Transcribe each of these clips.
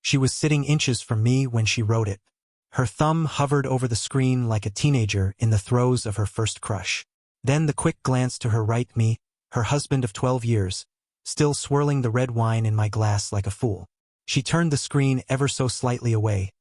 She was sitting inches from me when she wrote it. Her thumb hovered over the screen like a teenager in the throes of her first crush. Then the quick glance to her right, me, her husband of 12 years, still swirling the red wine in my glass like a fool. She turned the screen ever so slightly away,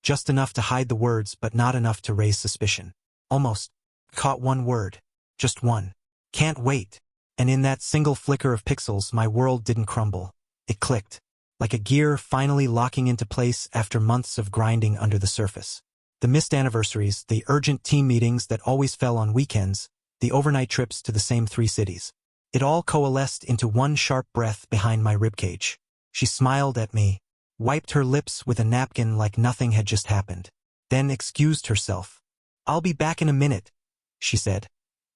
just enough to hide the words but not enough to raise suspicion. Almost caught one word. Just one. Can't wait. And in that single flicker of pixels, my world didn't crumble. It clicked, like a gear finally locking into place after months of grinding under the surface. The missed anniversaries, the urgent team meetings that always fell on weekends, the overnight trips to the same 3 cities. It all coalesced into one sharp breath behind my ribcage. She smiled at me, wiped her lips with a napkin like nothing had just happened, then excused herself. "I'll be back in a minute," she said,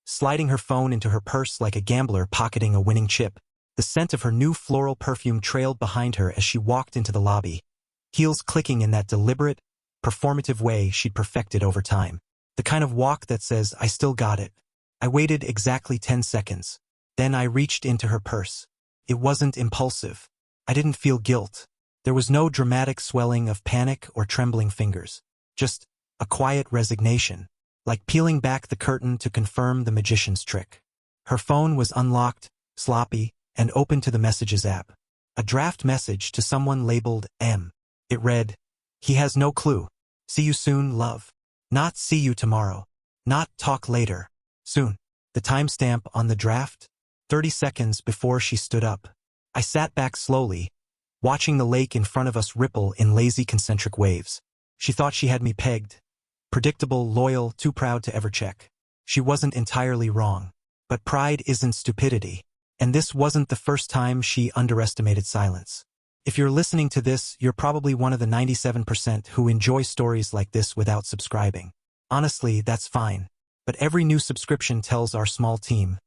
sliding her phone into her purse like a gambler pocketing a winning chip. The scent of her new floral perfume trailed behind her as she walked into the lobby, heels clicking in that deliberate, performative way she'd perfected over time. The kind of walk that says, "I still got it." I waited exactly 10 seconds. Then I reached into her purse. It wasn't impulsive. I didn't feel guilt. There was no dramatic swelling of panic or trembling fingers. Just a quiet resignation, like peeling back the curtain to confirm the magician's trick. Her phone was unlocked, sloppy, and open to the Messages app. A draft message to someone labeled M. It read, "He has no clue. See you soon, love." Not "see you tomorrow." Not "talk later." Soon. The timestamp on the draft? 30 seconds before she stood up. I sat back slowly, watching the lake in front of us ripple in lazy concentric waves. She thought she had me pegged. Predictable, loyal, too proud to ever check. She wasn't entirely wrong. But pride isn't stupidity. And this wasn't the first time she underestimated silence. If you're listening to this, you're probably one of the 97% who enjoy stories like this without subscribing. Honestly, that's fine. But every new subscription tells our small team,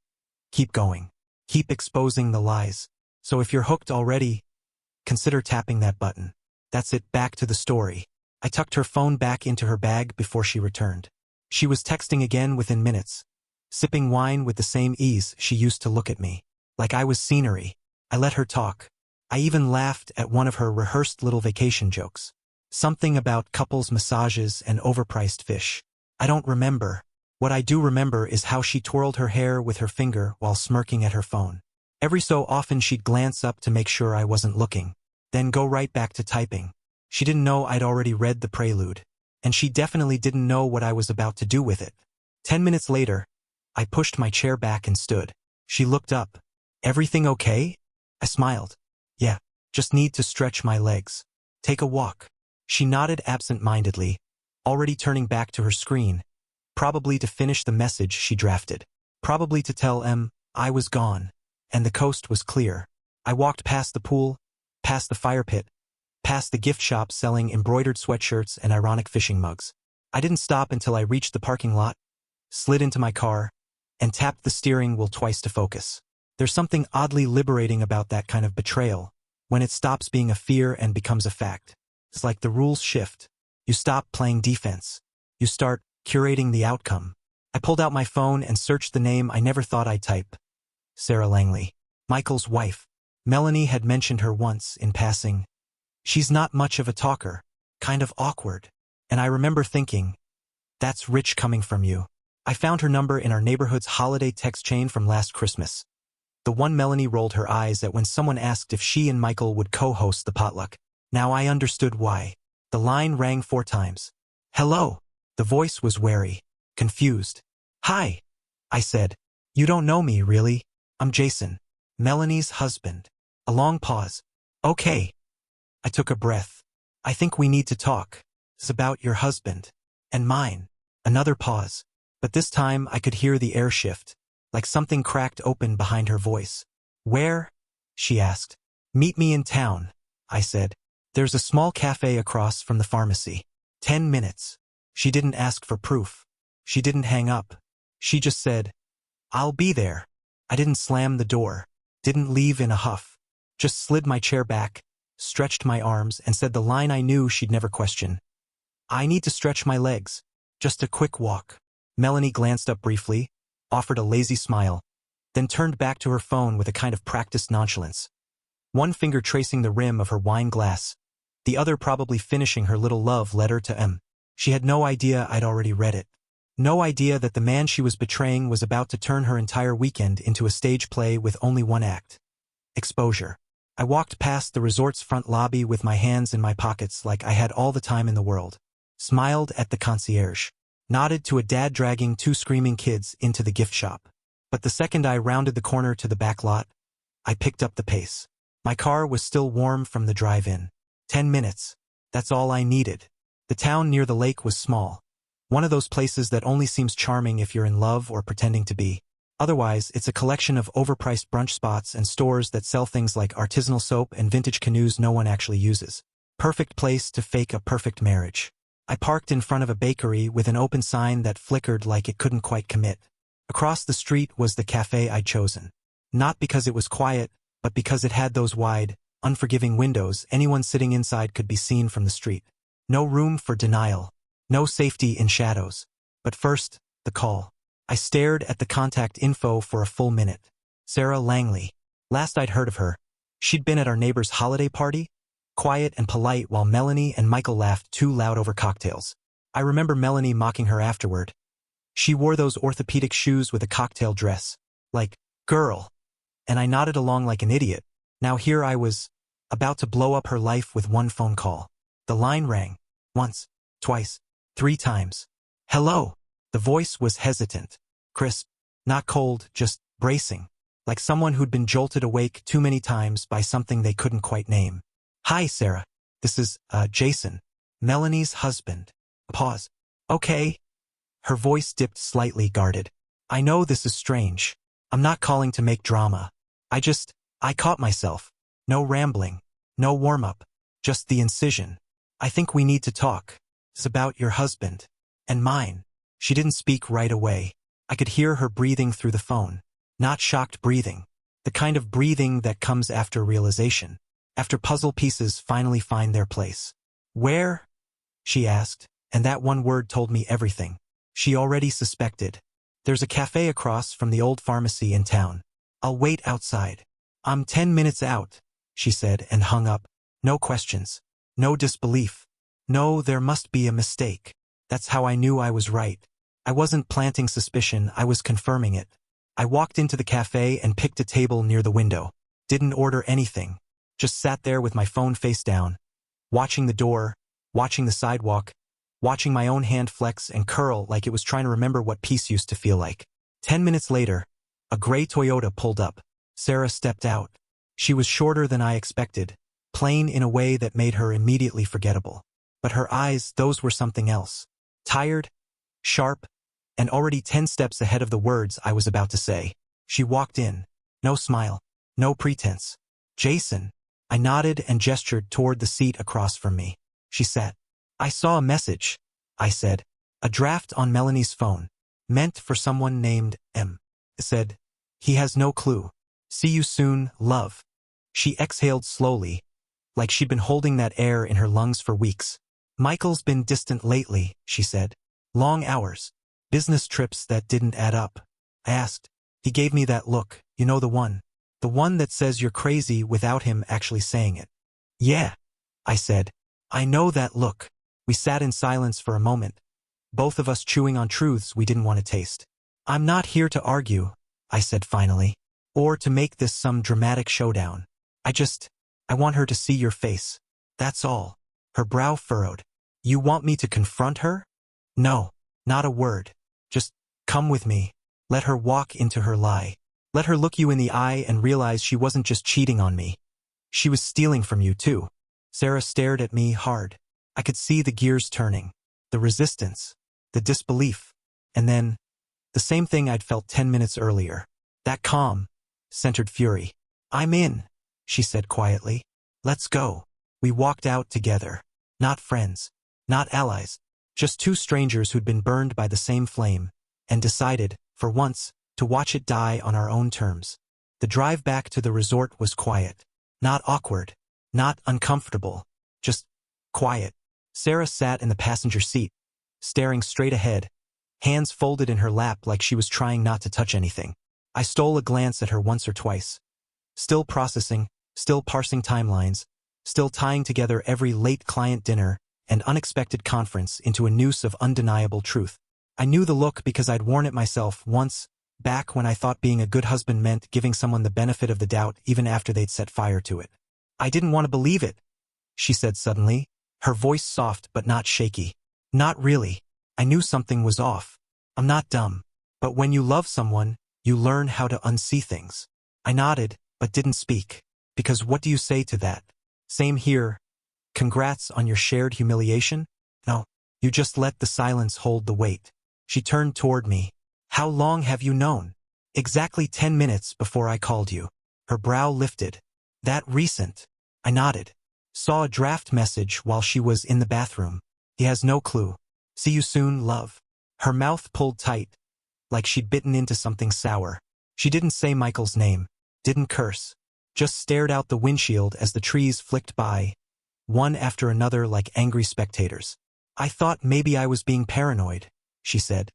keep going. Keep exposing the lies. So if you're hooked already, consider tapping that button. That's it, back to the story. I tucked her phone back into her bag before she returned. She was texting again within minutes, sipping wine with the same ease she used to look at me, like I was scenery. I let her talk. I even laughed at one of her rehearsed little vacation jokes. Something about couples massages and overpriced fish. I don't remember. What I do remember is how she twirled her hair with her finger while smirking at her phone. Every so often she'd glance up to make sure I wasn't looking, then go right back to typing. She didn't know I'd already read the prelude, and she definitely didn't know what I was about to do with it. 10 minutes later, I pushed my chair back and stood. She looked up. "Everything okay?" I smiled. "Yeah, just need to stretch my legs. Take a walk." She nodded absent-mindedly, already turning back to her screen, probably to finish the message she drafted. Probably to tell M I was gone, and the coast was clear. I walked past the pool, past the fire pit, past the gift shop selling embroidered sweatshirts and ironic fishing mugs. I didn't stop until I reached the parking lot, slid into my car, and tapped the steering wheel twice to focus. There's something oddly liberating about that kind of betrayal, when it stops being a fear and becomes a fact. It's like the rules shift. You stop playing defense. You start curating the outcome. I pulled out my phone and searched the name I never thought I'd type. Sarah Langley. Michael's wife. Melanie had mentioned her once, in passing. She's not much of a talker, kind of awkward. And I remember thinking, that's rich coming from you. I found her number in our neighborhood's holiday text chain from last Christmas. The one Melanie rolled her eyes at when someone asked if she and Michael would co-host the potluck. Now I understood why. The line rang 4 times. "Hello." The voice was wary, confused. "Hi," I said. "You don't know me, really. I'm Jason, Melanie's husband." A long pause. "Okay." I took a breath. "I think we need to talk. It's about your husband. And mine." Another pause. But this time I could hear the air shift, like something cracked open behind her voice. "Where?" she asked. "Meet me in town," I said. "There's a small cafe across from the pharmacy. 10 minutes. She didn't ask for proof. She didn't hang up. She just said, "I'll be there." I didn't slam the door. Didn't leave in a huff. Just slid my chair back, stretched my arms, and said the line I knew she'd never question. "I need to stretch my legs. Just a quick walk." Melanie glanced up briefly, offered a lazy smile, then turned back to her phone with a kind of practiced nonchalance. One finger tracing the rim of her wine glass, the other probably finishing her little love letter to M. She had no idea I'd already read it. No idea that the man she was betraying was about to turn her entire weekend into a stage play with only one act. Exposure. I walked past the resort's front lobby with my hands in my pockets like I had all the time in the world. Smiled at the concierge. Nodded to a dad dragging two screaming kids into the gift shop. But the second I rounded the corner to the back lot, I picked up the pace. My car was still warm from the drive-in. 10 minutes. That's all I needed. The town near the lake was small. One of those places that only seems charming if you're in love or pretending to be. Otherwise, it's a collection of overpriced brunch spots and stores that sell things like artisanal soap and vintage canoes no one actually uses. Perfect place to fake a perfect marriage. I parked in front of a bakery with an open sign that flickered like it couldn't quite commit. Across the street was the cafe I'd chosen. Not because it was quiet, but because it had those wide, unforgiving windows anyone sitting inside could be seen from the street. No room for denial. No safety in shadows. But first, the call. I stared at the contact info for a full minute. Sarah Langley. Last I'd heard of her, she'd been at our neighbor's holiday party, quiet and polite while Melanie and Michael laughed too loud over cocktails. I remember Melanie mocking her afterward. She wore those orthopedic shoes with a cocktail dress. Like, girl. And I nodded along like an idiot. Now here I was, about to blow up her life with one phone call. The line rang. Once, twice, 3 times. Hello. The voice was hesitant. Crisp. Not cold, just bracing. Like someone who'd been jolted awake too many times by something they couldn't quite name. Hi, Sarah. This is, Jason. Melanie's husband. Pause. Okay. Her voice dipped slightly, guarded. I know this is strange. I'm not calling to make drama. I caught myself. No rambling. No warm-up. Just the incision. I think we need to talk. It's about your husband. And mine. She didn't speak right away. I could hear her breathing through the phone. Not shocked breathing. The kind of breathing that comes after realization. After puzzle pieces finally find their place. Where? She asked, and that one word told me everything. She already suspected. There's a cafe across from the old pharmacy in town. I'll wait outside. I'm 10 minutes out, she said and hung up. No questions. No disbelief. No, there must be a mistake. That's how I knew I was right. I wasn't planting suspicion, I was confirming it. I walked into the cafe and picked a table near the window. Didn't order anything. Just sat there with my phone face down. Watching the door, watching the sidewalk, watching my own hand flex and curl like it was trying to remember what peace used to feel like. 10 minutes later, a gray Toyota pulled up. Sarah stepped out. She was shorter than I expected, plain in a way that made her immediately forgettable. But her eyes, those were something else. Tired, sharp, and already 10 steps ahead of the words I was about to say. She walked in. No smile. No pretense. Jason. I nodded and gestured toward the seat across from me. She sat. I saw a message, I said. A draft on Melanie's phone. Meant for someone named M. It said, he has no clue. See you soon, love. She exhaled slowly, like she'd been holding that air in her lungs for weeks. Michael's been distant lately, she said. Long hours. Business trips that didn't add up. I asked. He gave me that look, you know the one. The one that says you're crazy without him actually saying it. Yeah, I said. I know that look. We sat in silence for a moment, both of us chewing on truths we didn't want to taste. I'm not here to argue, I said finally, or to make this some dramatic showdown. I want her to see your face. That's all. Her brow furrowed. You want me to confront her? No, not a word. Just come with me. Let her walk into her lie. Let her look you in the eye and realize she wasn't just cheating on me. She was stealing from you too. Sarah stared at me hard. I could see the gears turning, the resistance, the disbelief, and then the same thing I'd felt 10 minutes earlier. That calm, centered fury. I'm in, she said quietly. Let's go. We walked out together. Not friends, not allies, just two strangers who'd been burned by the same flame, and decided, for once, to watch it die on our own terms. The drive back to the resort was quiet. Not awkward, not uncomfortable, just quiet. Sarah sat in the passenger seat, staring straight ahead, hands folded in her lap like she was trying not to touch anything. I stole a glance at her once or twice. Still processing, still parsing timelines, still tying together every late client dinner and unexpected conference into a noose of undeniable truth. I knew the look because I'd worn it myself once, back when I thought being a good husband meant giving someone the benefit of the doubt even after they'd set fire to it. I didn't want to believe it, she said suddenly, her voice soft but not shaky. Not really. I knew something was off. I'm not dumb. But when you love someone, you learn how to unsee things. I nodded, but didn't speak. Because what do you say to that? Same here. Congrats on your shared humiliation? No, you just let the silence hold the weight. She turned toward me. How long have you known? Exactly 10 minutes before I called you. Her brow lifted. That recent? I nodded. Saw a draft message while she was in the bathroom. He has no clue. See you soon, love. Her mouth pulled tight, like she'd bitten into something sour. She didn't say Michael's name, didn't curse, just stared out the windshield as the trees flicked by, one after another like angry spectators. I thought maybe I was being paranoid, she said.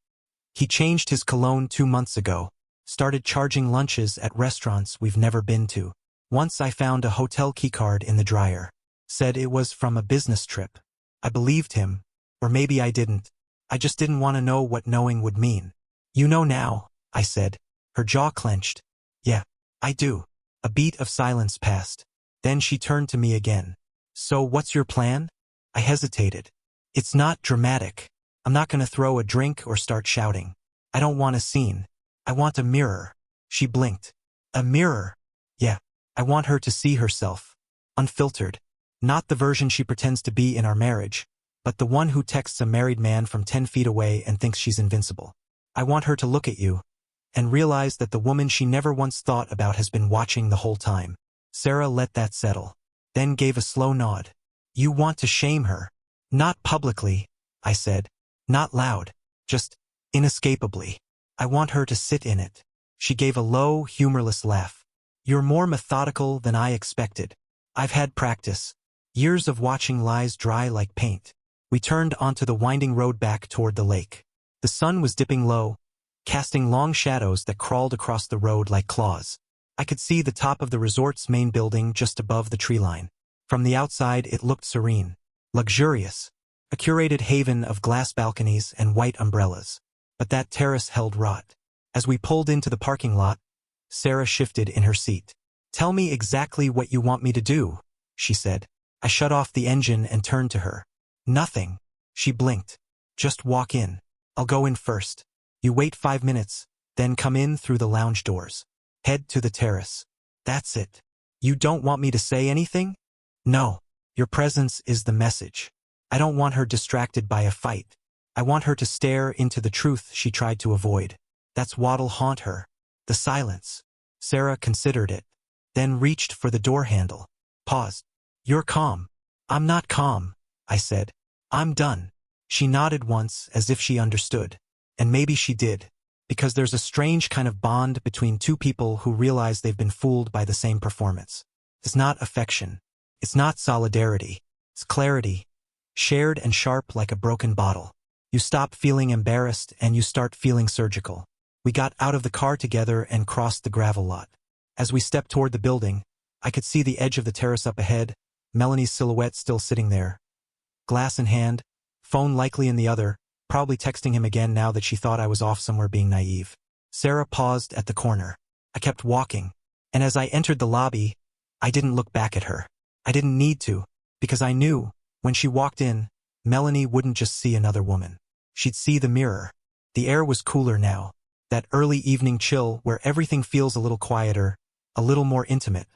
He changed his cologne 2 months ago, started charging lunches at restaurants we've never been to. Once I found a hotel keycard in the dryer. Said it was from a business trip. I believed him, or maybe I didn't. I just didn't want to know what knowing would mean. You know now, I said. Her jaw clenched. Yeah, I do. A beat of silence passed. Then she turned to me again. So what's your plan? I hesitated. It's not dramatic. I'm not going to throw a drink or start shouting. I don't want a scene. I want a mirror. She blinked. A mirror? Yeah, I want her to see herself. Unfiltered. Not the version she pretends to be in our marriage, but the one who texts a married man from 10 feet away and thinks she's invincible. I want her to look at you and realize that the woman she never once thought about has been watching the whole time. Sarah let that settle, then gave a slow nod. You want to shame her? Not publicly, I said. Not loud, just inescapably. I want her to sit in it. She gave a low, humorless laugh. You're more methodical than I expected. I've had practice. Years of watching lies dry like paint. We turned onto the winding road back toward the lake. The sun was dipping low, casting long shadows that crawled across the road like claws. I could see the top of the resort's main building just above the tree line. From the outside it looked serene, luxurious, a curated haven of glass balconies and white umbrellas. But that terrace held rot. As we pulled into the parking lot, Sarah shifted in her seat. Tell me exactly what you want me to do, she said. I shut off the engine and turned to her. Nothing. She blinked. Just walk in. I'll go in first. You wait 5 minutes, then come in through the lounge doors. Head to the terrace. That's it. You don't want me to say anything? No. Your presence is the message. I don't want her distracted by a fight. I want her to stare into the truth she tried to avoid. That's what'll haunt her. The silence. Sarah considered it, then reached for the door handle. Paused. You're calm. I'm not calm, I said. I'm done. She nodded once as if she understood. And maybe she did, because there's a strange kind of bond between two people who realize they've been fooled by the same performance. It's not affection. It's not solidarity. It's clarity, shared and sharp like a broken bottle. You stop feeling embarrassed and you start feeling surgical. We got out of the car together and crossed the gravel lot. As we stepped toward the building, I could see the edge of the terrace up ahead, Melanie's silhouette still sitting there. Glass in hand, phone likely in the other, probably texting him again now that she thought I was off somewhere being naive. Sarah paused at the corner. I kept walking, and as I entered the lobby, I didn't look back at her. I didn't need to, because I knew, when she walked in, Melanie wouldn't just see another woman. She'd see the mirror. The air was cooler now, that early evening chill where everything feels a little quieter, a little more intimate,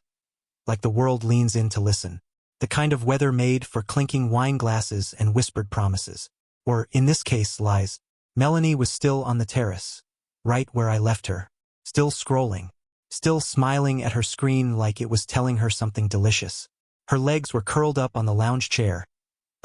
like the world leans in to listen. The kind of weather made for clinking wine glasses and whispered promises. Or, in this case, lies. Melanie was still on the terrace, right where I left her. Still scrolling. Still smiling at her screen like it was telling her something delicious. Her legs were curled up on the lounge chair.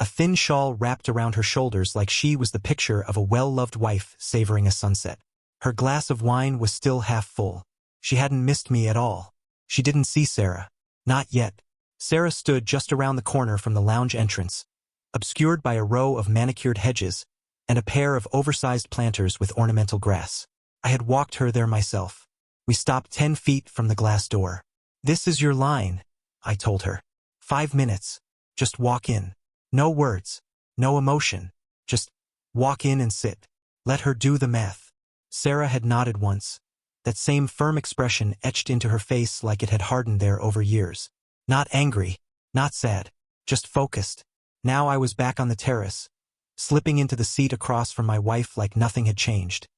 A thin shawl wrapped around her shoulders like she was the picture of a well-loved wife savoring a sunset. Her glass of wine was still half full. She hadn't missed me at all. She didn't see Sarah. Not yet. Sarah stood just around the corner from the lounge entrance, obscured by a row of manicured hedges and a pair of oversized planters with ornamental grass. I had walked her there myself. We stopped 10 feet from the glass door. This is your line, I told her. 5 minutes. Just walk in. No words. No emotion. Just walk in and sit. Let her do the math. Sarah had nodded once. That same firm expression etched into her face like it had hardened there over years. Not angry. Not sad. Just focused. Now I was back on the terrace, slipping into the seat across from my wife like nothing had changed,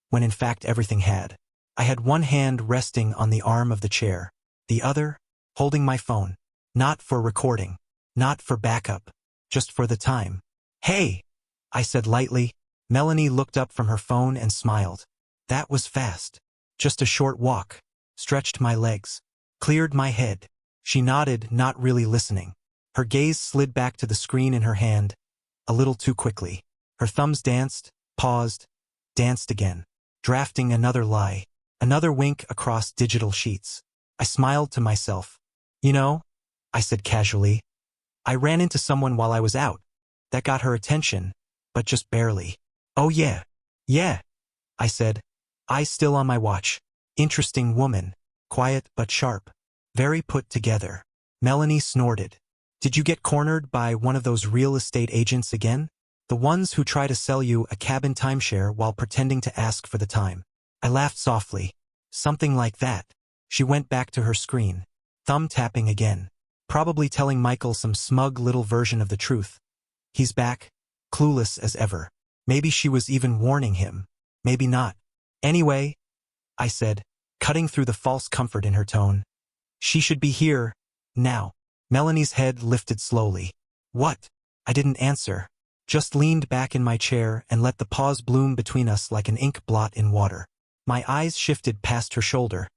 when in fact everything had. I had one hand resting on the arm of the chair, the other holding my phone. Not for recording. Not for backup. Just for the time. "Hey," I said lightly. Melanie looked up from her phone and smiled. That was fast. Just a short walk. Stretched my legs. Cleared my head. She nodded, not really listening. Her gaze slid back to the screen in her hand, a little too quickly. Her thumbs danced, paused, danced again, drafting another lie, another wink across digital sheets. I smiled to myself. "You know," I said casually, "I ran into someone while I was out. That got her attention, but just barely." "Oh yeah. Yeah," I said, eyes still on my watch. "Interesting woman. Quiet but sharp. Very put together." Melanie snorted. "Did you get cornered by one of those real estate agents again? The ones who try to sell you a cabin timeshare while pretending to ask for the time?" I laughed softly. "Something like that." She went back to her screen, thumb tapping again, probably telling Michael some smug little version of the truth. He's back, clueless as ever. Maybe she was even warning him. Maybe not. "Anyway," I said, cutting through the false comfort in her tone, "she should be here, now." Melanie's head lifted slowly. "What?" I didn't answer, just leaned back in my chair and let the pause bloom between us like an ink blot in water. My eyes shifted past her shoulder,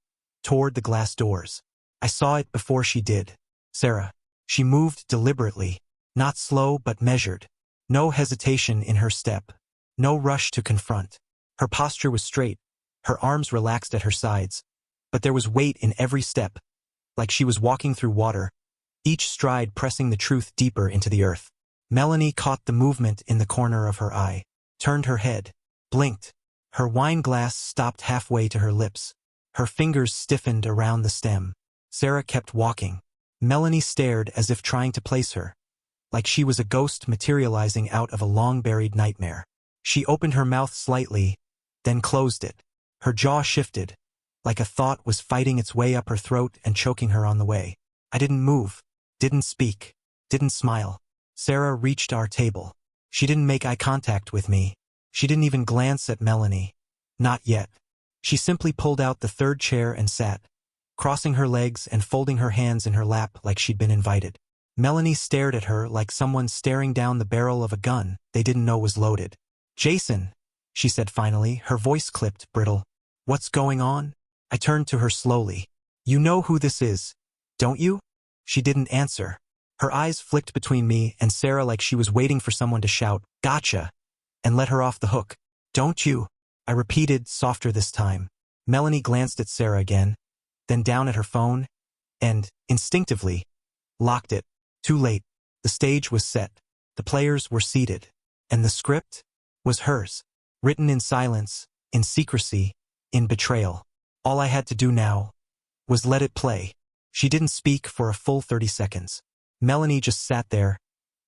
toward the glass doors. I saw it before she did. Sarah. She moved deliberately, not slow but measured. No hesitation in her step. No rush to confront. Her posture was straight, her arms relaxed at her sides, but there was weight in every step, like she was walking through water, each stride pressing the truth deeper into the earth. Melanie caught the movement in the corner of her eye, turned her head, blinked. Her wine glass stopped halfway to her lips. Her fingers stiffened around the stem. Sarah kept walking. Melanie stared as if trying to place her, like she was a ghost materializing out of a long-buried nightmare. She opened her mouth slightly, then closed it. Her jaw shifted, like a thought was fighting its way up her throat and choking her on the way. I didn't move, didn't speak, didn't smile. Sarah reached our table. She didn't make eye contact with me. She didn't even glance at Melanie. Not yet. She simply pulled out the third chair and sat, crossing her legs and folding her hands in her lap like she'd been invited. Melanie stared at her like someone staring down the barrel of a gun they didn't know was loaded. "Jason," she said finally, her voice clipped, brittle. "What's going on?" I turned to her slowly. "You know who this is, don't you?" She didn't answer. Her eyes flicked between me and Sarah like she was waiting for someone to shout, "Gotcha," and let her off the hook. "Don't you?" I repeated, softer this time. Melanie glanced at Sarah again, then down at her phone, and, instinctively, locked it. Too late. The stage was set. The players were seated. And the script was hers. Written in silence, in secrecy, in betrayal. All I had to do now was let it play. She didn't speak for a full 30 seconds. Melanie just sat there,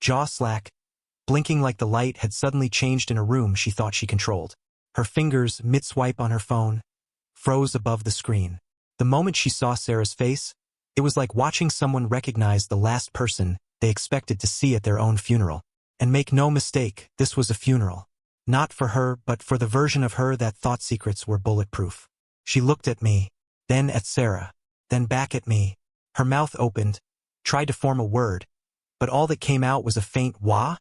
jaw slack, blinking like the light had suddenly changed in a room she thought she controlled. Her fingers, mid-swipe on her phone, froze above the screen. The moment she saw Sarah's face, it was like watching someone recognize the last person they expected to see at their own funeral. And make no mistake, this was a funeral. Not for her, but for the version of her that thought secrets were bulletproof. She looked at me, then at Sarah, then back at me. Her mouth opened, tried to form a word, but all that came out was a faint wah.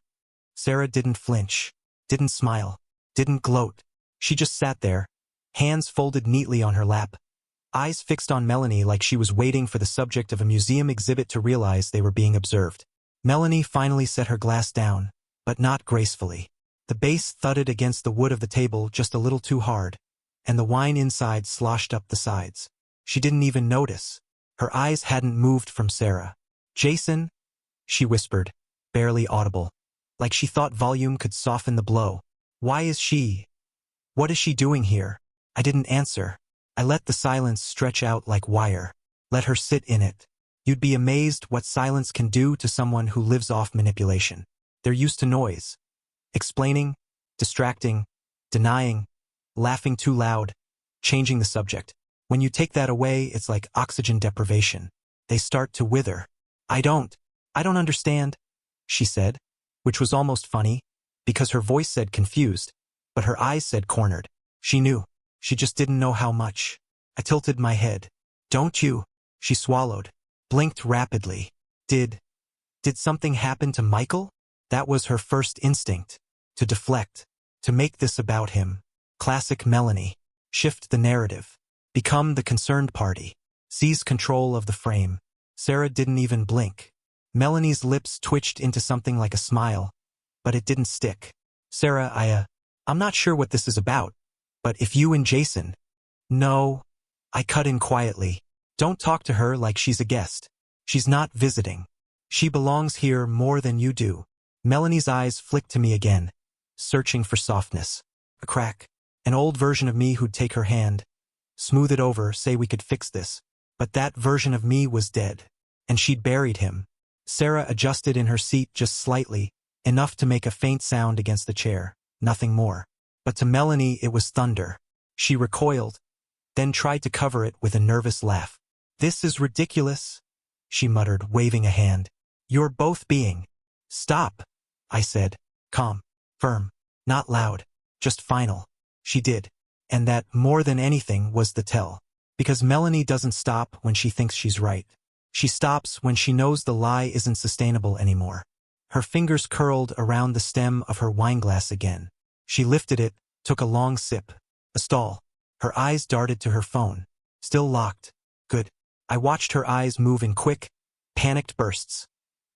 Sarah didn't flinch, didn't smile, didn't gloat. She just sat there, hands folded neatly on her lap, eyes fixed on Melanie like she was waiting for the subject of a museum exhibit to realize they were being observed. Melanie finally set her glass down, but not gracefully. The base thudded against the wood of the table just a little too hard, and the wine inside sloshed up the sides. She didn't even notice. Her eyes hadn't moved from Sarah. "Jason," she whispered, barely audible, like she thought volume could soften the blow. "Why is she? What is she doing here?" I didn't answer. I let the silence stretch out like wire. Let her sit in it. You'd be amazed what silence can do to someone who lives off manipulation. They're used to noise. Explaining, distracting, denying, laughing too loud, changing the subject. When you take that away, it's like oxygen deprivation. They start to wither. I don't understand, she said, which was almost funny, because her voice said confused, but her eyes said cornered. She knew. She just didn't know how much. I tilted my head. Don't you? She swallowed, blinked rapidly. Did something happen to Michael? That was her first instinct. To deflect. To make this about him. Classic Melanie. Shift the narrative. Become the concerned party. Seize control of the frame. Sarah didn't even blink. Melanie's lips twitched into something like a smile, but it didn't stick. Sarah, I'm not sure what this is about, but if you and Jason... No. I cut in quietly. Don't talk to her like she's a guest. She's not visiting. She belongs here more than you do. Melanie's eyes flicked to me again, searching for softness. A crack. An old version of me who'd take her hand, smooth it over, say we could fix this. But that version of me was dead, and she'd buried him. Sarah adjusted in her seat just slightly, enough to make a faint sound against the chair, nothing more. But to Melanie it was thunder. She recoiled, then tried to cover it with a nervous laugh. This is ridiculous, she muttered, waving a hand. You're both being... Stop, I said, calm, firm, not loud, just final. She did, and that, more than anything, was the tell. Because Melanie doesn't stop when she thinks she's right. She stops when she knows the lie isn't sustainable anymore. Her fingers curled around the stem of her wineglass again. She lifted it, took a long sip. A stall. Her eyes darted to her phone. Still locked. Good. I watched her eyes move in quick, panicked bursts,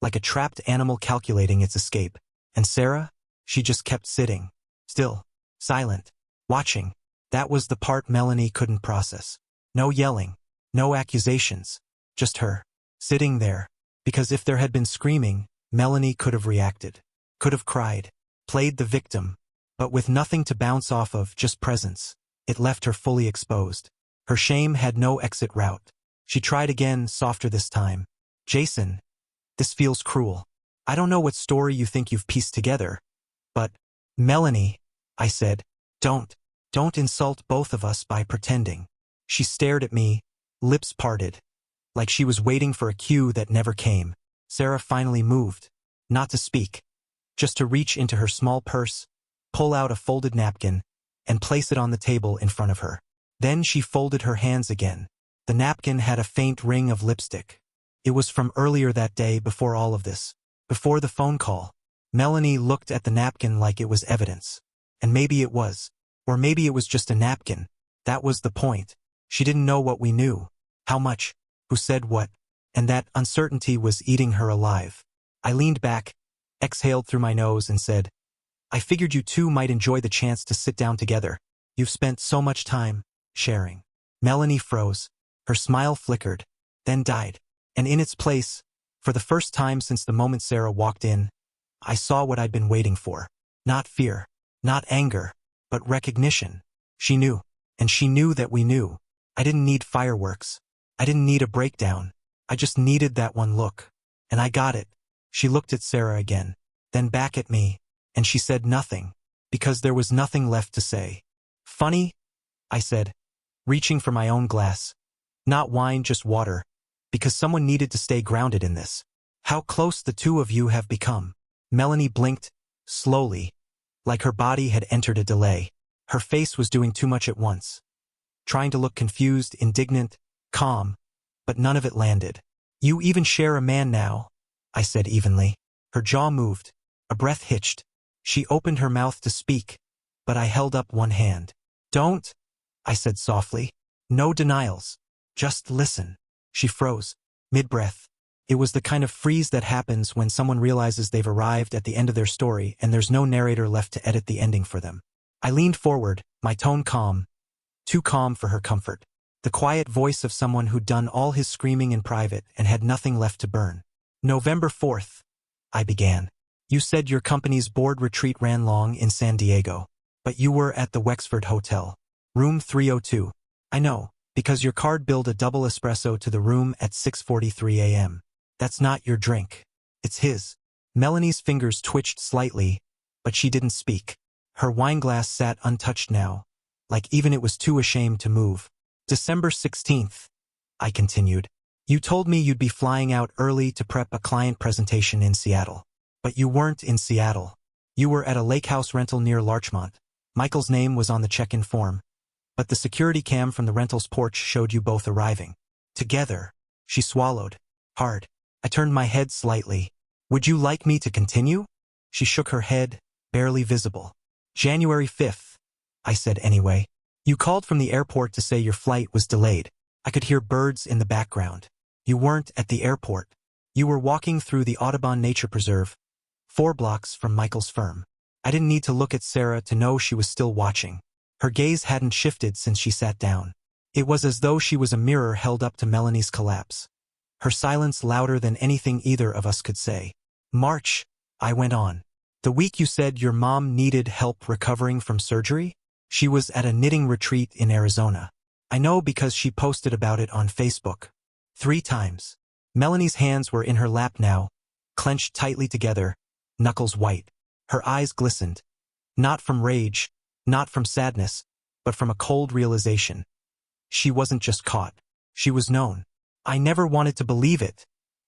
like a trapped animal calculating its escape. And Sarah? She just kept sitting. Still. Silent. Watching. That was the part Melanie couldn't process. No yelling. No accusations. Just her. Sitting there. Because if there had been screaming, Melanie could have reacted. Could have cried. Played the victim. But with nothing to bounce off of, just presence. It left her fully exposed. Her shame had no exit route. She tried again, softer this time. Jason, this feels cruel. I don't know what story you think you've pieced together. But, Melanie, I said, don't insult both of us by pretending. She stared at me, lips parted, like she was waiting for a cue that never came. Sarah finally moved, not to speak, just to reach into her small purse, pull out a folded napkin, and place it on the table in front of her. Then she folded her hands again. The napkin had a faint ring of lipstick. It was from earlier that day, before all of this, before the phone call. Melanie looked at the napkin like it was evidence. And maybe it was. Or maybe it was just a napkin. That was the point. She didn't know what we knew. How much. Who said what. And that uncertainty was eating her alive. I leaned back, exhaled through my nose and said, I figured you two might enjoy the chance to sit down together. You've spent so much time sharing. Melanie froze. Her smile flickered, then died. And in its place, for the first time since the moment Sarah walked in, I saw what I'd been waiting for. Not fear, not anger, but recognition. She knew, and she knew that we knew. I didn't need fireworks. I didn't need a breakdown. I just needed that one look. And I got it. She looked at Sarah again, then back at me, and she said nothing, because there was nothing left to say. Funny, I said, reaching for my own glass. Not wine, just water, because someone needed to stay grounded in this. How close the two of you have become. Melanie blinked, slowly, like her body had entered a delay. Her face was doing too much at once. Trying to look confused, indignant, calm, but none of it landed. You even share a man now, I said evenly. Her jaw moved. A breath hitched. She opened her mouth to speak, but I held up one hand. Don't, I said softly. No denials. Just listen. She froze, mid-breath. It was the kind of freeze that happens when someone realizes they've arrived at the end of their story and there's no narrator left to edit the ending for them. I leaned forward, my tone calm, too calm for her comfort. The quiet voice of someone who'd done all his screaming in private and had nothing left to burn. November 4th, I began. You said your company's board retreat ran long in San Diego, but you were at the Wexford Hotel, room 302. I know. Because your card billed a double espresso to the room at 6:43 a.m. That's not your drink. It's his. Melanie's fingers twitched slightly, but she didn't speak. Her wineglass sat untouched now, like even it was too ashamed to move. December 16th, I continued. You told me you'd be flying out early to prep a client presentation in Seattle. But you weren't in Seattle. You were at a lake house rental near Larchmont. Michael's name was on the check-in form, but the security cam from the rental's porch showed you both arriving. Together. She swallowed. Hard. I turned my head slightly. Would you like me to continue? She shook her head, barely visible. January 5th, I said anyway. You called from the airport to say your flight was delayed. I could hear birds in the background. You weren't at the airport. You were walking through the Audubon Nature Preserve, 4 blocks from Michael's firm. I didn't need to look at Sarah to know she was still watching. Her gaze hadn't shifted since she sat down. It was as though she was a mirror held up to Melanie's collapse. Her silence louder than anything either of us could say. March, I went on. The week you said your mom needed help recovering from surgery? She was at a knitting retreat in Arizona. I know because she posted about it on Facebook. 3 times. Melanie's hands were in her lap now, clenched tightly together, knuckles white. Her eyes glistened. Not from rage, not from sadness, but from a cold realization. She wasn't just caught. She was known. I never wanted to believe it,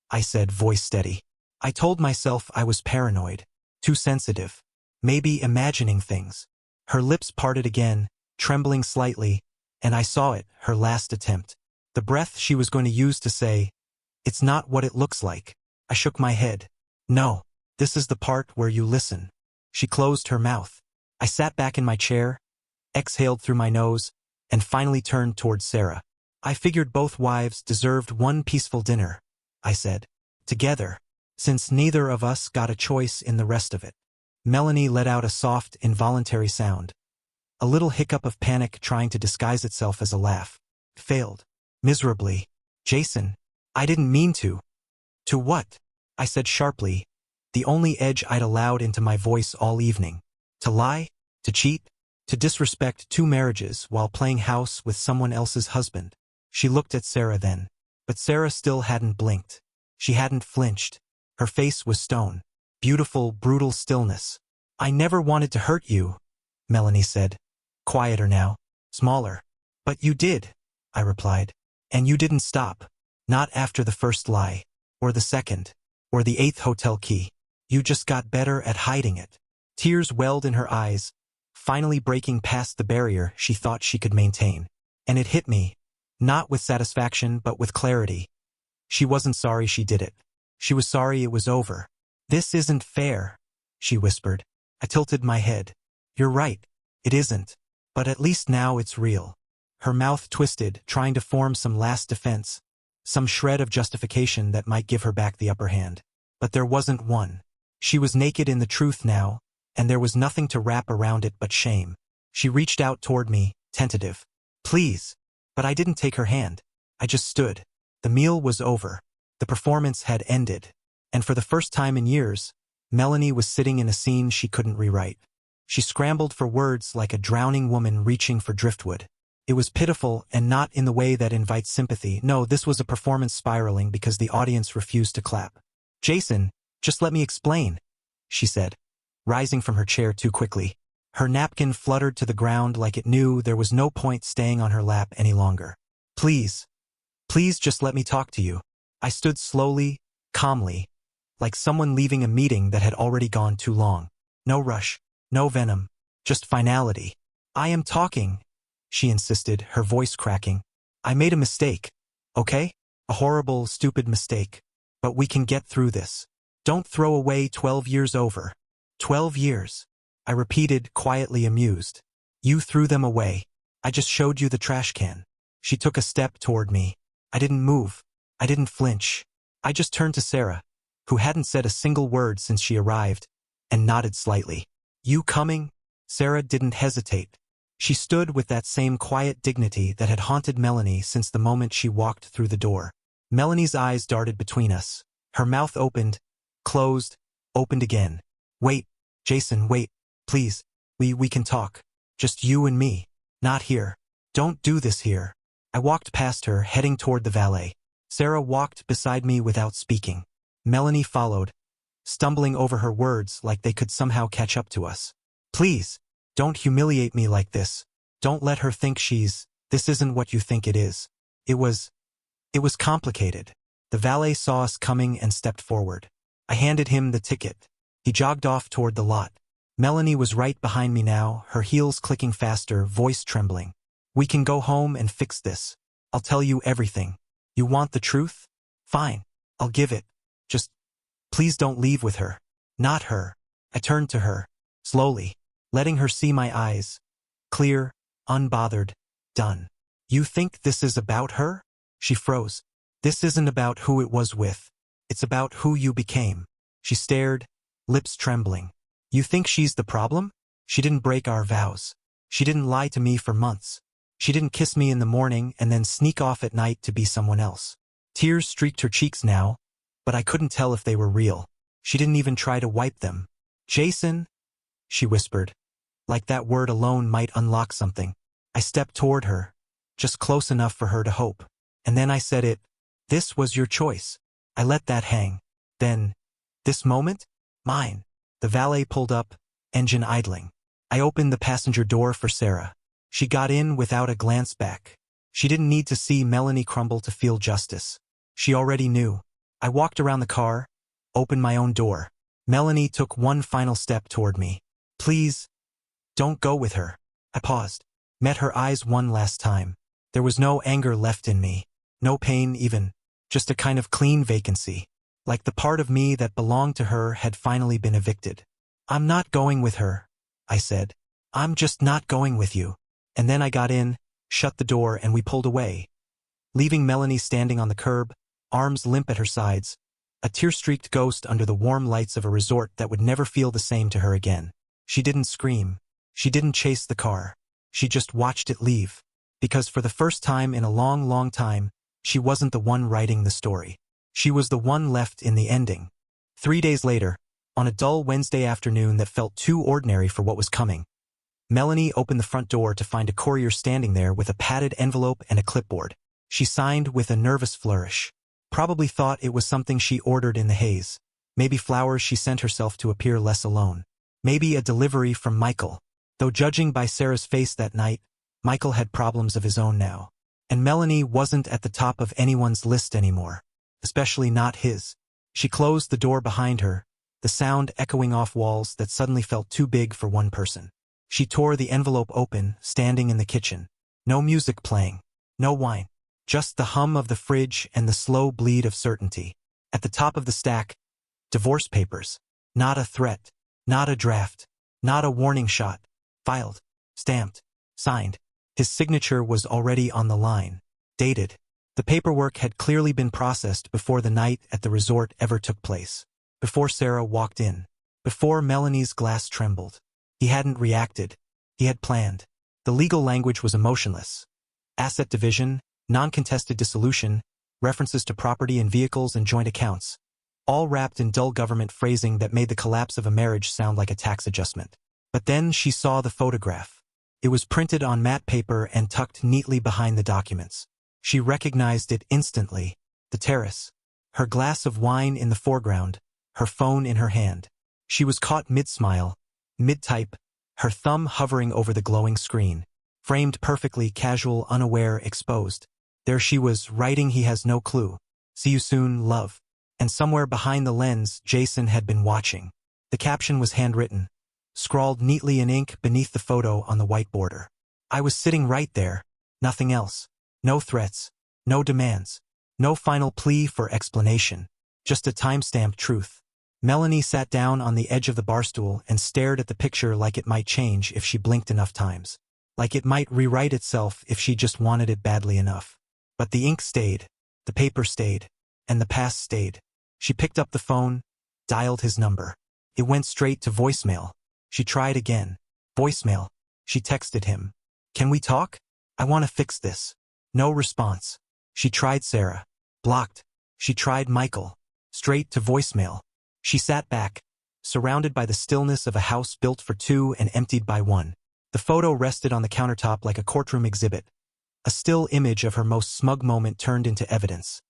I said, voice steady. I told myself I was paranoid, too sensitive, maybe imagining things. Her lips parted again, trembling slightly, and I saw it, her last attempt. The breath she was going to use to say, "It's not what it looks like." I shook my head. No, this is the part where you listen. She closed her mouth. I sat back in my chair, exhaled through my nose, and finally turned towards Sarah. I figured both wives deserved one peaceful dinner, I said. Together, since neither of us got a choice in the rest of it. Melanie let out a soft, involuntary sound. A little hiccup of panic trying to disguise itself as a laugh. Failed. Miserably. Jason, I didn't mean to. To what? I said sharply, the only edge I'd allowed into my voice all evening. To lie? To cheat? To disrespect 2 marriages while playing house with someone else's husband? She looked at Sarah then. But Sarah still hadn't blinked. She hadn't flinched. Her face was stone. Beautiful, brutal stillness. I never wanted to hurt you, Melanie said. Quieter now. Smaller. But you did, I replied. And you didn't stop. Not after the first lie. Or the second. Or the 8th hotel key. You just got better at hiding it. Tears welled in her eyes, finally breaking past the barrier she thought she could maintain. And it hit me. Not with satisfaction, but with clarity. She wasn't sorry she did it. She was sorry it was over. This isn't fair, she whispered. I tilted my head. You're right. It isn't. But at least now it's real. Her mouth twisted, trying to form some last defense, some shred of justification that might give her back the upper hand. But there wasn't one. She was naked in the truth now, and there was nothing to wrap around it but shame. She reached out toward me, tentative. Please. But I didn't take her hand. I just stood. The meal was over. The performance had ended. And for the first time in years, Melanie was sitting in a scene she couldn't rewrite. She scrambled for words like a drowning woman reaching for driftwood. It was pitiful, and not in the way that invites sympathy. No, this was a performance spiraling because the audience refused to clap. Jason, just let me explain, she said, rising from her chair too quickly. Her napkin fluttered to the ground like it knew there was no point staying on her lap any longer. Please just let me talk to you. I stood slowly, calmly, like someone leaving a meeting that had already gone too long. No rush, no venom, just finality. I am talking, she insisted, her voice cracking. I made a mistake, okay? A horrible, stupid mistake. But we can get through this. Don't throw away 12 years over. 12 years. I repeated, quietly amused. You threw them away. I just showed you the trash can. She took a step toward me. I didn't move. I didn't flinch. I just turned to Sarah, who hadn't said a single word since she arrived, and nodded slightly. You coming? Sarah didn't hesitate. She stood with that same quiet dignity that had haunted Melanie since the moment she walked through the door. Melanie's eyes darted between us. Her mouth opened, closed, opened again. Wait, Jason, wait, please. We can talk. Just you and me. Not here. Don't do this here. I walked past her, heading toward the valet. Sarah walked beside me without speaking. Melanie followed, stumbling over her words like they could somehow catch up to us. Please, don't humiliate me like this. Don't let her think this isn't what you think it is. It was complicated. The valet saw us coming and stepped forward. I handed him the ticket. He jogged off toward the lot. Melanie was right behind me now, her heels clicking faster, voice trembling. We can go home and fix this. I'll tell you everything. You want the truth? Fine. I'll give it. Just, please don't leave with her. Not her. I turned to her, slowly, letting her see my eyes. Clear, unbothered, done. You think this is about her? She froze. This isn't about who it was with. It's about who you became. She stared, lips trembling. You think she's the problem? She didn't break our vows. She didn't lie to me for months. She didn't kiss me in the morning and then sneak off at night to be someone else. Tears streaked her cheeks now, but I couldn't tell if they were real. She didn't even try to wipe them. Jason, she whispered, like that word alone might unlock something. I stepped toward her, just close enough for her to hope. And then I said it. This was your choice. I let that hang. Then, this moment? Mine. The valet pulled up, engine idling. I opened the passenger door for Sarah. She got in without a glance back. She didn't need to see Melanie crumble to feel justice. She already knew. I walked around the car, opened my own door. Melanie took one final step toward me. Please, don't go with her. I paused, met her eyes one last time. There was no anger left in me. No pain even. Just a kind of clean vacancy. Like the part of me that belonged to her had finally been evicted. I'm not going with her, I said. I'm just not going with you. And then I got in, shut the door, and we pulled away, leaving Melanie standing on the curb, arms limp at her sides, a tear-streaked ghost under the warm lights of a resort that would never feel the same to her again. She didn't scream. She didn't chase the car. She just watched it leave. Because for the first time in a long, long time, she wasn't the one writing the story. She was the one left in the ending. 3 days later, on a dull Wednesday afternoon that felt too ordinary for what was coming, Melanie opened the front door to find a courier standing there with a padded envelope and a clipboard. She signed with a nervous flourish. Probably thought it was something she ordered in the haze. Maybe flowers she sent herself to appear less alone. Maybe a delivery from Michael. Though judging by Sarah's face that night, Michael had problems of his own now. And Melanie wasn't at the top of anyone's list anymore. Especially not his. She closed the door behind her, the sound echoing off walls that suddenly felt too big for one person. She tore the envelope open, standing in the kitchen. No music playing. No wine. Just the hum of the fridge and the slow bleed of certainty. At the top of the stack, divorce papers. Not a threat. Not a draft. Not a warning shot. Filed. Stamped. Signed. His signature was already on the line. Dated. The paperwork had clearly been processed before the night at the resort ever took place. Before Sarah walked in. Before Melanie's glass trembled. He hadn't reacted. He had planned. The legal language was emotionless. Asset division, non-contested dissolution, references to property and vehicles and joint accounts. All wrapped in dull government phrasing that made the collapse of a marriage sound like a tax adjustment. But then she saw the photograph. It was printed on matte paper and tucked neatly behind the documents. She recognized it instantly. The terrace. Her glass of wine in the foreground, her phone in her hand. She was caught mid-smile, mid-type, her thumb hovering over the glowing screen. Framed perfectly, casual, unaware, exposed. There she was, writing he has no clue. See you soon, love. And somewhere behind the lens, Jason had been watching. The caption was handwritten, scrawled neatly in ink beneath the photo on the white border. I was sitting right there. Nothing else. No threats. No demands. No final plea for explanation. Just a time-stamped truth. Melanie sat down on the edge of the barstool and stared at the picture like it might change if she blinked enough times. Like it might rewrite itself if she just wanted it badly enough. But the ink stayed, the paper stayed, and the past stayed. She picked up the phone, dialed his number. It went straight to voicemail. She tried again. Voicemail. She texted him. Can we talk? I want to fix this. No response. She tried Sarah. Blocked. She tried Michael. Straight to voicemail. She sat back, surrounded by the stillness of a house built for two and emptied by one. The photo rested on the countertop like a courtroom exhibit. A still image of her most smug moment turned into evidence.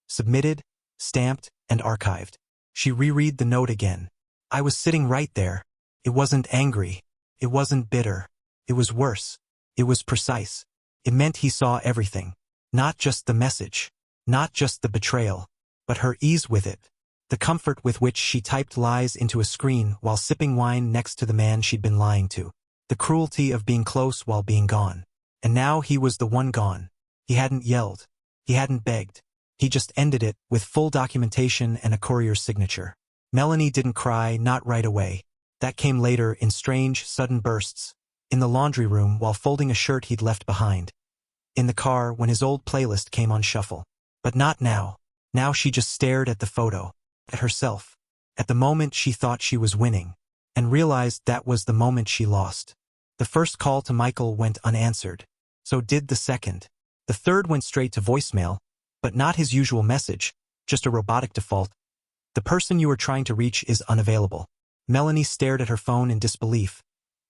Submitted, stamped, and archived. She reread the note again. I was sitting right there. It wasn't angry. It wasn't bitter. It was worse. It was precise. It meant he saw everything. Not just the message. Not just the betrayal. But her ease with it. The comfort with which she typed lies into a screen while sipping wine next to the man she'd been lying to. The cruelty of being close while being gone. And now he was the one gone. He hadn't yelled. He hadn't begged. He just ended it with full documentation and a courier's signature. Melanie didn't cry, not right away. That came later in strange, sudden bursts. In the laundry room while folding a shirt he'd left behind. In the car when his old playlist came on shuffle. But not now. Now she just stared at the photo. At herself. At the moment she thought she was winning. And realized that was the moment she lost. The first call to Michael went unanswered. So did the second. The third went straight to voicemail, but not his usual message, just a robotic default. The person you are trying to reach is unavailable. Melanie stared at her phone in disbelief,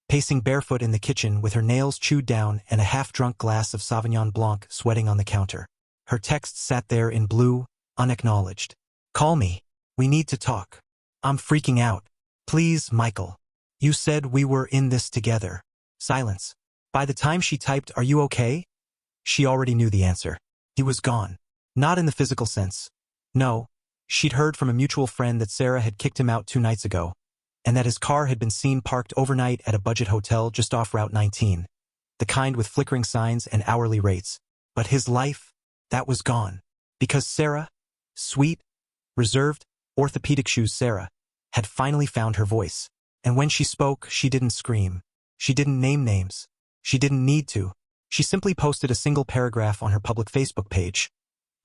pacing barefoot in the kitchen with her nails chewed down and a half-drunk glass of Sauvignon Blanc sweating on the counter. Her text sat there in blue, unacknowledged. Call me. We need to talk. I'm freaking out. Please, Michael. You said we were in this together. Silence. By the time she typed, "Are you okay?" she already knew the answer. He was gone. Not in the physical sense. No. She'd heard from a mutual friend that Sarah had kicked him out 2 nights ago, and that his car had been seen parked overnight at a budget hotel just off Route 19, the kind with flickering signs and hourly rates. But his life, that was gone. Because Sarah, sweet, reserved, orthopedic shoes Sarah, had finally found her voice. And when she spoke, she didn't scream. She didn't name names. She didn't need to. She simply posted a single paragraph on her public Facebook page.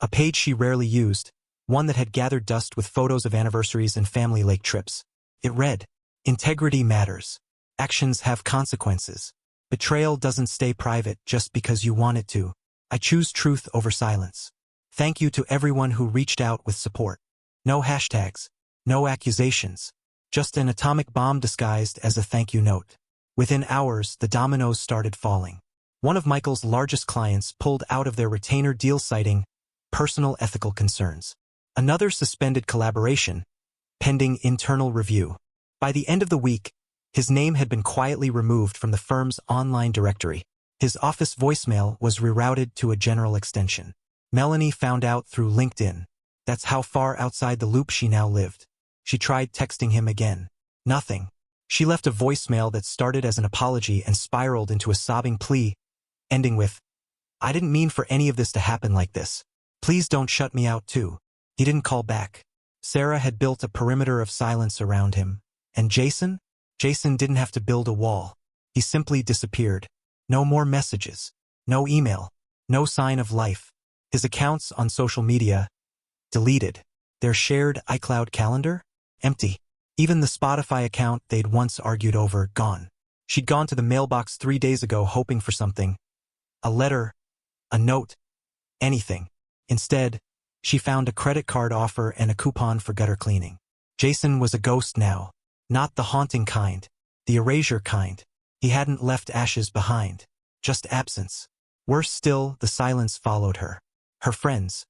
A page she rarely used, one that had gathered dust with photos of anniversaries and family lake trips. It read, "Integrity matters. Actions have consequences. Betrayal doesn't stay private just because you want it to. I choose truth over silence. Thank you to everyone who reached out with support. No hashtags. No accusations. Just an atomic bomb disguised as a thank you note." Within hours, the dominoes started falling. One of Michael's largest clients pulled out of their retainer deal citing personal ethical concerns. Another suspended collaboration, pending internal review. By the end of the week, his name had been quietly removed from the firm's online directory. His office voicemail was rerouted to a general extension. Melanie found out through LinkedIn. That's how far outside the loop she now lived. She tried texting him again. Nothing. She left a voicemail that started as an apology and spiraled into a sobbing plea, ending with, "I didn't mean for any of this to happen like this. Please don't shut me out too." He didn't call back. Sarah had built a perimeter of silence around him. And Jason? Jason didn't have to build a wall. He simply disappeared. No more messages. No email. No sign of life. His accounts on social media, deleted. Their shared iCloud calendar, empty. Even the Spotify account they'd once argued over, gone. She'd gone to the mailbox 3 days ago hoping for something. A letter, a note, anything. Instead, she found a credit card offer and a coupon for gutter cleaning. Jason was a ghost now. Not the haunting kind. The erasure kind. He hadn't left ashes behind. Just absence. Worse still, the silence followed her. Her friends.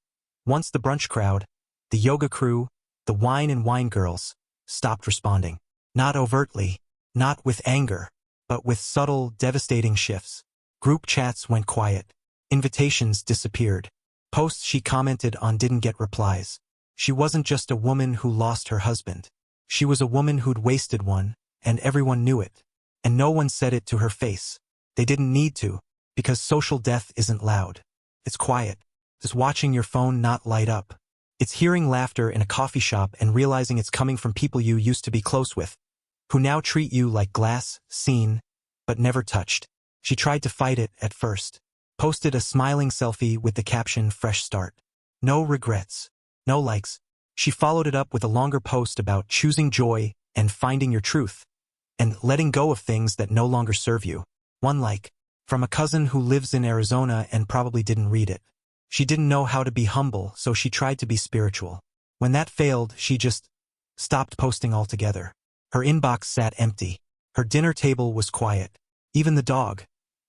Once the brunch crowd, the yoga crew, the wine and wine girls, stopped responding. Not overtly, not with anger, but with subtle, devastating shifts. Group chats went quiet. Invitations disappeared. Posts she commented on didn't get replies. She wasn't just a woman who lost her husband. She was a woman who'd wasted one, and everyone knew it. And no one said it to her face. They didn't need to, because social death isn't loud. It's quiet. It's watching your phone not light up. It's hearing laughter in a coffee shop and realizing it's coming from people you used to be close with, who now treat you like glass, seen, but never touched. She tried to fight it at first. Posted a smiling selfie with the caption, "Fresh start." No regrets. No likes. She followed it up with a longer post about choosing joy and finding your truth, and letting go of things that no longer serve you. One like, from a cousin who lives in Arizona and probably didn't read it. She didn't know how to be humble, so she tried to be spiritual. When that failed, she just stopped posting altogether. Her inbox sat empty. Her dinner table was quiet. Even the dog,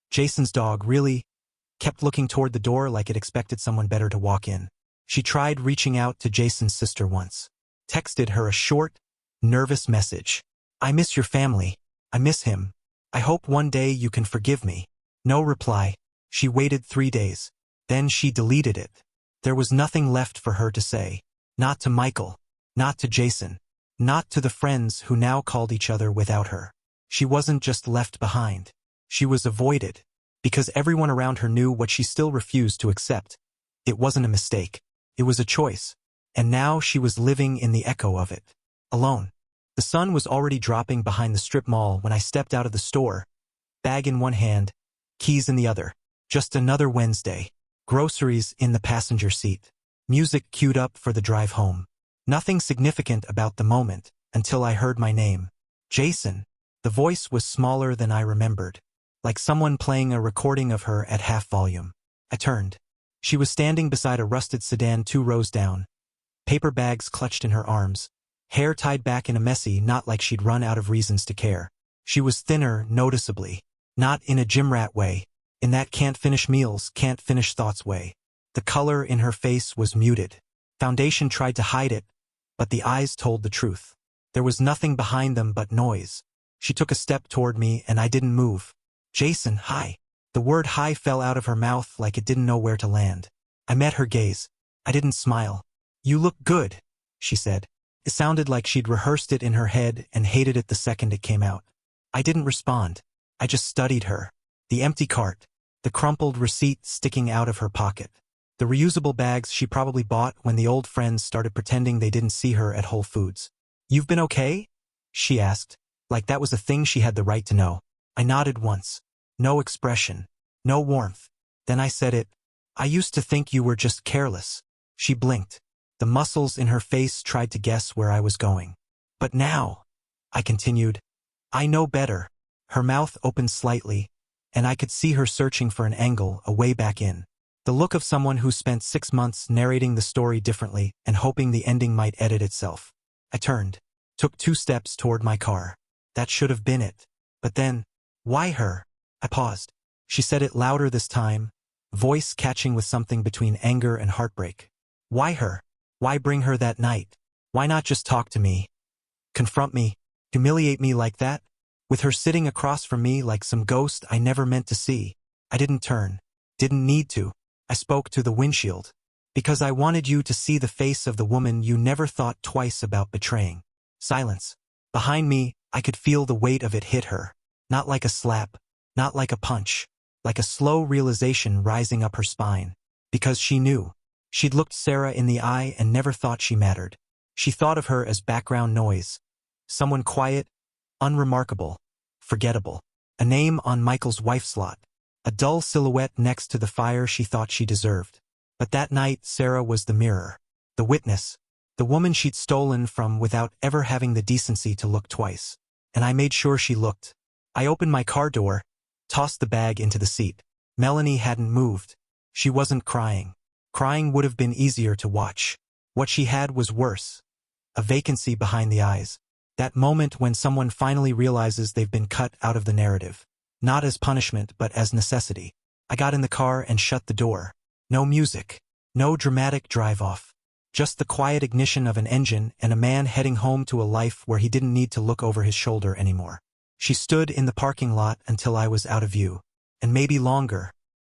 Jason's dog, really kept looking toward the door like it expected someone better to walk in. She tried reaching out to Jason's sister once. Texted her a short, nervous message. "I miss your family. I miss him. I hope one day you can forgive me." No reply. She waited 3 days. Then she deleted it. There was nothing left for her to say. Not to Michael. Not to Jason. Not to the friends who now called each other without her. She wasn't just left behind. She was avoided. Because everyone around her knew what she still refused to accept. It wasn't a mistake. It was a choice. And now she was living in the echo of it. Alone. The sun was already dropping behind the strip mall when I stepped out of the store. Bag in one hand, keys in the other. Just another Wednesday. Groceries in the passenger seat. Music queued up for the drive home. Nothing significant about the moment, until I heard my name. Jason. The voice was smaller than I remembered. Like someone playing a recording of her at half volume. I turned. She was standing beside a rusted sedan 2 rows down. Paper bags clutched in her arms. Hair tied back in a messy knot like she'd run out of reasons to care. She was thinner, noticeably. Not in a gym rat way. In that can't finish meals, can't finish thoughts way. The color in her face was muted. Foundation tried to hide it, but the eyes told the truth. There was nothing behind them but noise. She took a step toward me and I didn't move. "Jason, hi." The word hi fell out of her mouth like it didn't know where to land. I met her gaze. I didn't smile. "You look good," she said. It sounded like she'd rehearsed it in her head and hated it the second it came out. I didn't respond. I just studied her. The empty cart. The crumpled receipt sticking out of her pocket. The reusable bags she probably bought when the old friends started pretending they didn't see her at Whole Foods. "You've been okay?" she asked, like that was a thing she had the right to know. I nodded once. No expression. No warmth. Then I said it. "I used to think you were just careless." She blinked. The muscles in her face tried to guess where I was going. "But now," I continued, "I know better." Her mouth opened slightly, and I could see her searching for an angle, a way back in. The look of someone who spent 6 months narrating the story differently and hoping the ending might edit itself. I turned. Took 2 steps toward my car. That should have been it. But then, "Why her?" I paused. She said it louder this time, voice catching with something between anger and heartbreak. "Why her? Why bring her that night? Why not just talk to me? Confront me? Humiliate me like that? With her sitting across from me like some ghost I never meant to see." I didn't turn. Didn't need to. I spoke to the windshield. "Because I wanted you to see the face of the woman you never thought twice about betraying." Silence. Behind me, I could feel the weight of it hit her. Not like a slap. Not like a punch. Like a slow realization rising up her spine. Because she knew. She'd looked Sarah in the eye and never thought she mattered. She thought of her as background noise. Someone quiet, unremarkable, forgettable. A name on Michael's wife's lot. A dull silhouette next to the fire she thought she deserved. But that night, Sarah was the mirror. The witness. The woman she'd stolen from without ever having the decency to look twice. And I made sure she looked. I opened my car door, tossed the bag into the seat. Melanie hadn't moved. She wasn't crying. Crying would have been easier to watch. What she had was worse. A vacancy behind the eyes. That moment when someone finally realizes they've been cut out of the narrative. Not as punishment, but as necessity. I got in the car and shut the door. No music. No dramatic drive-off. Just the quiet ignition of an engine and a man heading home to a life where he didn't need to look over his shoulder anymore. She stood in the parking lot until I was out of view. And maybe longer.